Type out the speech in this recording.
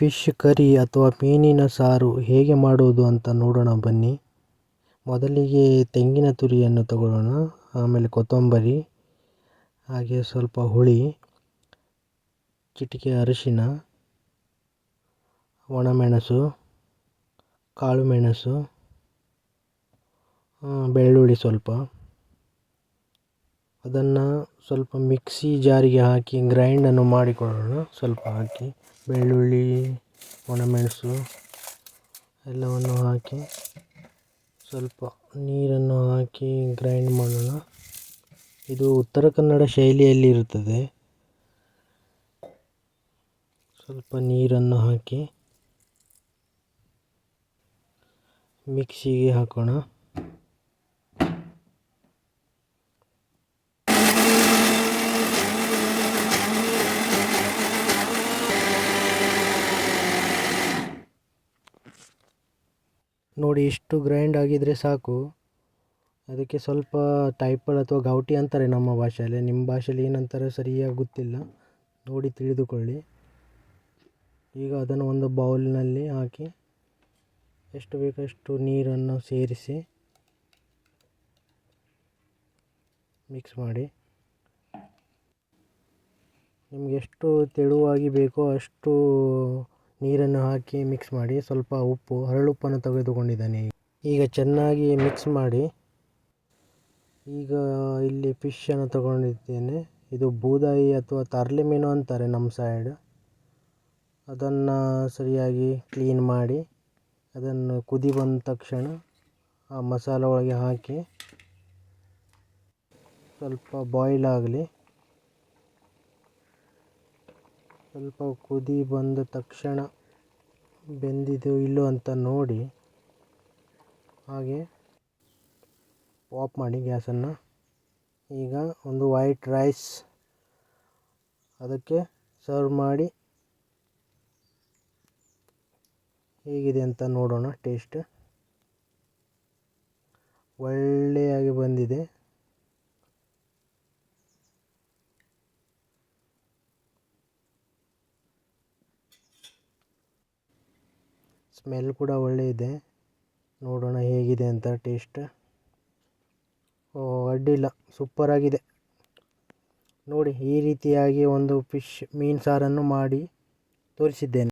Fish curry ಅಥವಾ ಮೀನಿನ ಸಾರು ಹೇಗೆ ಮಾಡುವುದು ಅಂತ ನೋಡೋಣ ಬನ್ನಿ. ಮೊದಲಿಗೆ ತೆಂಗಿನ ತುರಿಯನ್ನು ತಗೊಳ್ಳೋಣ, ಆಮೇಲೆ ಕೊತ್ತಂಬರಿ, ಹಾಗೆ ಸ್ವಲ್ಪ ಹುಳಿ, ಚಿಟಿಕೆ ಅರಿಶಿನ, ಒಣಮೆಣಸು, ಕಾಳು ಮೆಣಸು, ಬೆಳ್ಳುಳ್ಳಿ ಸ್ವಲ್ಪ. ಅದನ್ನು ಸ್ವಲ್ಪ ಮಿಕ್ಸಿ ಜಾರಿಗೆ ಹಾಕಿ ಗ್ರೈಂಡನ್ನು ಮಾಡಿಕೊಳ್ಳೋಣ. ಸ್ವಲ್ಪ ಹಾಕಿ ಬೆಳ್ಳುಳ್ಳಿ, ಒಣಮೆಣಸು ಎಲ್ಲವನ್ನು ಹಾಕಿ ಸ್ವಲ್ಪ ನೀರನ್ನು ಹಾಕಿ ಗ್ರೈಂಡ್ ಮಾಡೋಣ. ಇದು ಉತ್ತರ ಕನ್ನಡ ಶೈಲಿಯಲ್ಲಿ ಇರುತ್ತದೆ. ಸ್ವಲ್ಪ ನೀರನ್ನು ಹಾಕಿ ಮಿಕ್ಸಿಗೆ ಹಾಕೋಣ. ನೋಡಿ, ಇಷ್ಟು ಗ್ರೈಂಡ್ ಆಗಿದರೆ ಸಾಕು. ಅದಕ್ಕೆ ಸ್ವಲ್ಪ ಟೈಪಲ್ ಅಥವಾ ಗೌಟಿ ಅಂತಾರೆ ನಮ್ಮ ಭಾಷೆಯಲ್ಲಿ. ನಿಮ್ಮ ಭಾಷೆಯಲ್ಲಿ ಏನಂತಾರೆ ಸರಿಯಾಗಿ ಗೊತ್ತಿಲ್ಲ, ನೋಡಿ ತಿಳಿದುಕೊಳ್ಳಿ. ಈಗ ಅದನ್ನು ಒಂದು ಬೌಲ್ನಲ್ಲಿ ಹಾಕಿ ಎಷ್ಟು ಬೇಕಷ್ಟು ನೀರನ್ನು ಸೇರಿಸಿ ಮಿಕ್ಸ್ ಮಾಡಿ. ನಿಮಗೆ ಎಷ್ಟು ತೆಳುವಾಗಿ ಬೇಕೋ ಅಷ್ಟು ನೀರನ್ನು ಹಾಕಿ ಮಿಕ್ಸ್ ಮಾಡಿ. ಸ್ವಲ್ಪ ಉಪ್ಪು, ಹರಳುಪ್ಪನ್ನು ತೆಗೆದುಕೊಂಡಿದ್ದೇನೆ. ಈಗ ಚೆನ್ನಾಗಿ ಮಿಕ್ಸ್ ಮಾಡಿ. ಈಗ ಇಲ್ಲಿ ಫಿಶನ್ನು ತಗೊಂಡಿದ್ದೇನೆ. ಇದು ಬೂದಾಯಿ ಅಥವಾ ತರ್ಲೆ ಮೀನು ಅಂತಾರೆ ನಮ್ಮ ಸೈಡ್. ಅದನ್ನು ಸರಿಯಾಗಿ ಕ್ಲೀನ್ ಮಾಡಿ ಅದನ್ನು ಕುದಿ ಬಂದ ತಕ್ಷಣ ಆ ಮಸಾಲ ಒಳಗೆ ಹಾಕಿ ಸ್ವಲ್ಪ ಬಾಯ್ಲ್ ಆಗಲಿ. ಸ್ವಲ್ಪ ಕುದಿ ಬಂದ ತಕ್ಷಣ ಬೆಂದಿದೆಯೋ ಇಲ್ಲೋ ಅಂತ ನೋಡಿ ಹಾಗೆ ಆಫ್ ಮಾಡಿ ಗ್ಯಾಸನ್ನು. ಈಗ ಒಂದು ವೈಟ್ ರೈಸ್ ಅದಕ್ಕೆ ಸರ್ವ್ ಮಾಡಿ ಹೇಗಿದೆ ಅಂತ ನೋಡೋಣ. ಟೇಸ್ಟ್ ಒಳ್ಳೆಯಾಗಿ ಬಂದಿದೆ. ಸ್ಮೆಲ್ ಕೂಡ ಒಳ್ಳೆ ಇದೆ. ನೋಡೋಣ ಹೇಗಿದೆ ಅಂತ ಟೇಸ್ಟ್. ಅಡ್ಡಿಲ್ಲ, ಸೂಪರಾಗಿದೆ. ನೋಡಿ, ಈ ರೀತಿಯಾಗಿ ಒಂದು ಮೀನು ಸಾರನ್ನು ಮಾಡಿ ತೋರಿಸಿದ್ದೇನೆ.